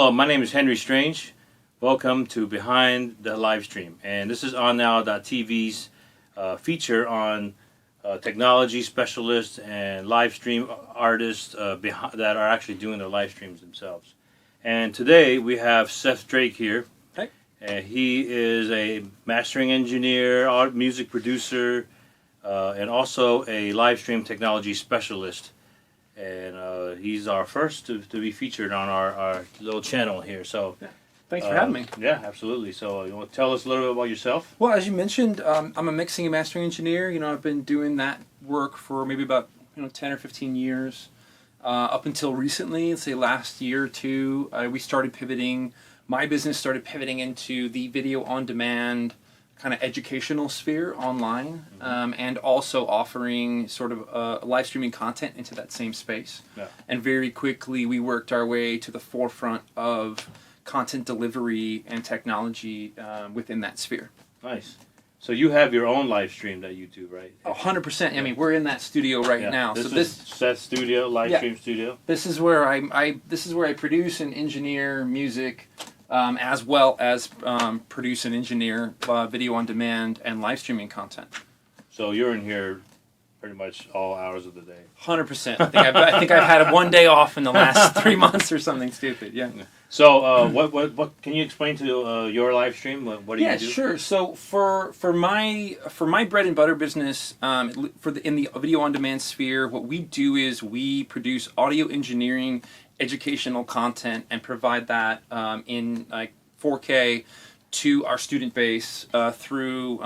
Hello, my name is Henry Strange. Welcome to Behind the Livestream. And this is OnNow.tv's feature on technology specialists and live stream artists that are actually doing their live streams themselves. And today we have Seth Drake here. Hey. And he is a mastering engineer, music producer, and also a live stream technology specialist. And he's our first to be featured on our little channel here. So, yeah. Thanks for having me. Yeah, absolutely. So, you want to tell us a little bit about yourself? Well, as you mentioned, I'm a mixing and mastering engineer. I've been doing that work for maybe about 10 or 15 years. Up until recently, let's say last year or two, we started pivoting. My business started pivoting into the video on demand kind of educational sphere online, and also offering sort of live streaming content into that same space. Yeah. And very quickly we worked our way to the forefront of content delivery and technology within that sphere. Nice. So you have your own live stream that you do, right? 100%. I mean, we're in that studio right now. This so is this Seth's studio, live stream studio. This is where I produce and engineer music, as well as produce and engineer video on demand and live streaming content. So you're in here pretty much all hours of the day. 100%. I think I've had one day off in the last 3 months or something stupid. Yeah. So what can you explain to your live stream? What do you do? Yeah, sure. So for my bread and butter business, in the video on demand sphere, what we do is we produce audio engineering educational content and provide that in like 4K to our student base through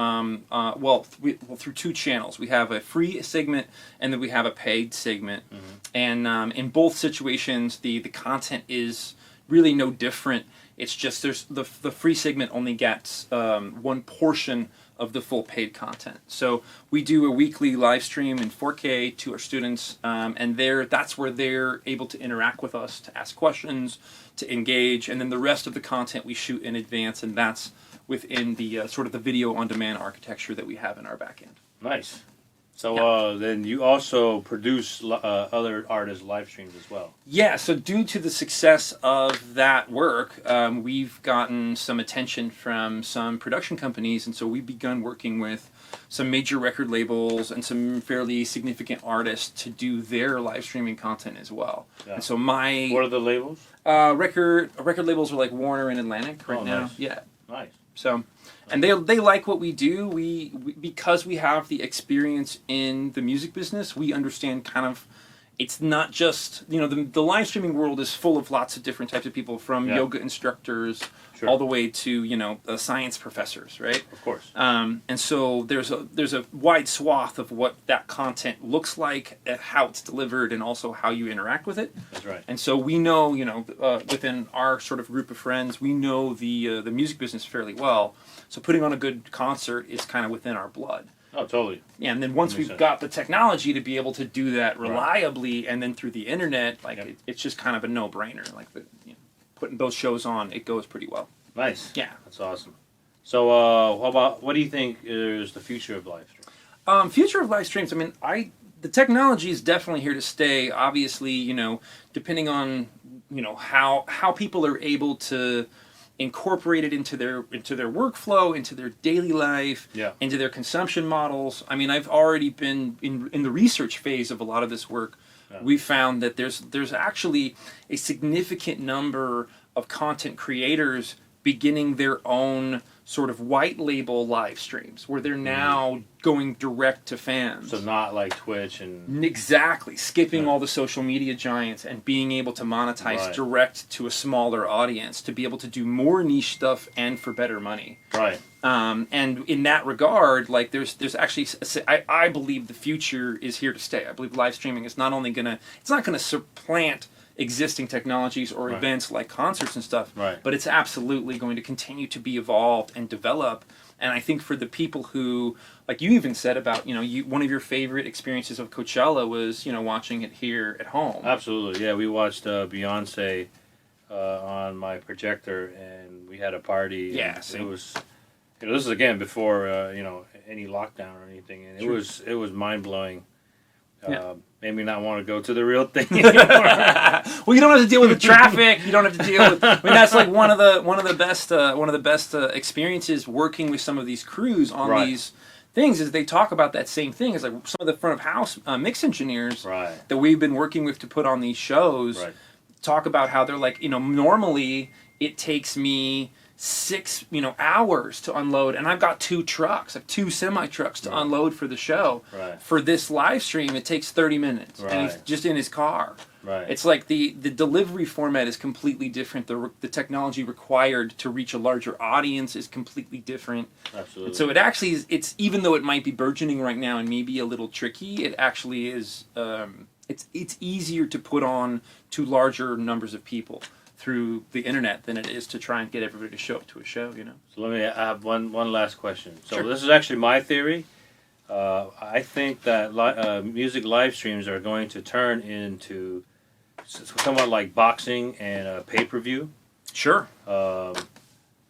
through two channels. We have a free segment and then we have a paid segment. And in both situations, the content is really no different. It's just there's the free segment only gets one portion of the full paid content. So we do a weekly live stream in 4K to our students, and that's where they're able to interact with us, to ask questions, to engage, and then the rest of the content we shoot in advance, and that's within the sort of the video on demand architecture that we have in our backend. Nice. So then you also produce other artists' live streams as well. Yeah, so due to the success of that work, we've gotten some attention from some production companies, and so we've begun working with some major record labels and some fairly significant artists to do their live streaming content as well. Yeah. And so what are the labels? Record labels are like Warner and Atlantic right now. Nice. Yeah. Nice. So, and they like what we do. We because we have the experience in the music business, we understand kind of, it's not just, the live streaming world is full of lots of different types of people, from yoga instructors all the way to science professors, right? Of course. And so there's a wide swath of what that content looks like, how it's delivered, and also how you interact with it. That's right. And so we know, within our sort of group of friends, we know the music business fairly well. So putting on a good concert is kind of within our blood. Oh, totally. Yeah, and then once we've got the technology to be able to do that reliably, and then through the internet, it's just kind of a no-brainer. Like putting those shows on, it goes pretty well. Nice. Yeah, that's awesome. So, what do you think is the future of live streams? Future of live streams. I mean, the technology is definitely here to stay. Obviously, depending on how people are able to incorporate it into their workflow, into their daily life, into their consumption models. I mean, I've already been in the research phase of a lot of this work. We found that there's actually a significant number of content creators beginning their own sort of white label live streams, where they're now going direct to fans. So not like Twitch and... Exactly. Skipping all the social media giants and being able to monetize direct to a smaller audience, to be able to do more niche stuff and for better money. Right. And in that regard, there's actually, I believe the future is here to stay. I believe live streaming is not only it's not gonna supplant existing technologies or events like concerts and stuff, but it's absolutely going to continue to be evolved and develop. And I think for the people who, like you even said about, one of your favorite experiences of Coachella was, watching it here at home. Absolutely, yeah. We watched Beyonce on my projector, and we had a party. Yeah, it was, this is again before any lockdown or anything, and it was mind blowing. made me not want to go to the real thing anymore. Well, you don't have to deal with the traffic. You don't have to deal with. I mean, that's like one of the best experiences working with some of these crews on these things. Is they talk about that same thing. It's like some of the front of house mix engineers that we've been working with to put on these shows talk about how they're like, normally it takes me 6 hours to unload, and I've got 2 trucks, like 2 semi trucks to unload for the show. For this live stream, it takes 30 minutes, and he's just in his car. It's like the delivery format is completely different. The technology required to reach a larger audience is completely different. Absolutely. And so it actually is. It's, even though it might be burgeoning right now and maybe a little tricky, it actually is. It's easier to put on to larger numbers of people through the internet than it is to try and get everybody to show up to a show, So let me have one last question. So this is actually my theory. I think that music live streams are going to turn into somewhat like boxing and pay-per-view. Sure.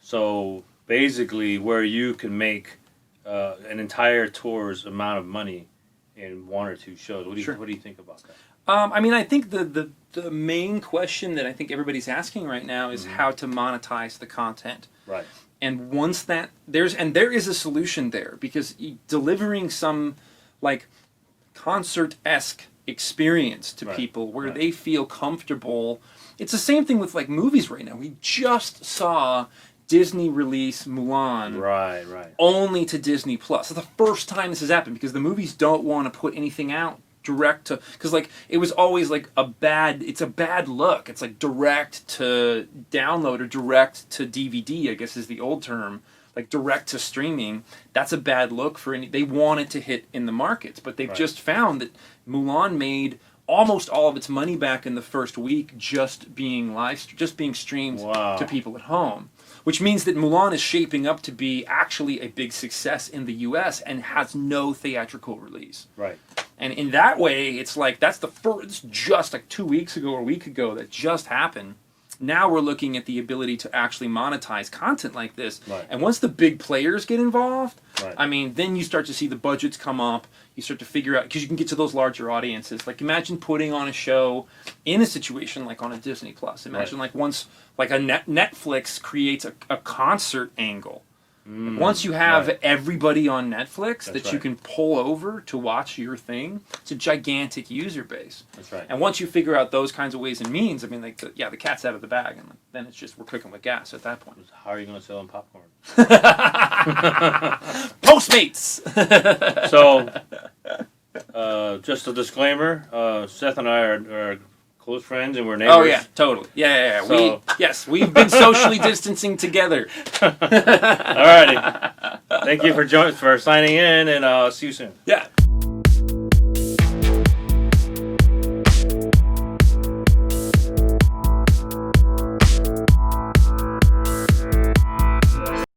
So basically where you can make an entire tour's amount of money in 1 or 2 shows. What do you think about that? I mean, I think the main question that I think everybody's asking right now is how to monetize the content. Right. And once that there is a solution there, because delivering some like concert-esque experience to people where they feel comfortable. It's the same thing with like movies right now. We just saw Disney release Mulan only to Disney Plus. It's the first time this has happened because the movies don't want to put anything out direct to, because like it was always like it's a bad look. It's like direct to download or direct to DVD, I guess is the old term, like direct to streaming. That's a bad look for they want it to hit in the markets, but they've just found that Mulan made almost all of its money back in the first week just being streamed to people at home. Which means that Mulan is shaping up to be actually a big success in the U.S. and has no theatrical release. Right. And in that way, it's like that's the first. It's just like 2 weeks ago or a week ago that just happened. Now we're looking at the ability to actually monetize content like this. Right. And once the big players get involved, I mean, then you start to see the budgets come up. You start to figure out, because you can get to those larger audiences. Like imagine putting on a show in a situation like on a Disney Plus. Imagine like once like a Netflix creates a concert angle. Once you have everybody on Netflix you can pull over to watch your thing, it's a gigantic user base. That's right. And once you figure out those kinds of ways and means, I mean, like the cat's out of the bag, and then it's just we're cooking with gas at that point. How are you going to sell them popcorn? Postmates. So, just a disclaimer: Seth and I are close friends, and we're neighbors. Oh yeah, totally. Yeah. So, we've been socially distancing together. Alrighty. Thank you for signing in, and I'll see you soon. Yeah.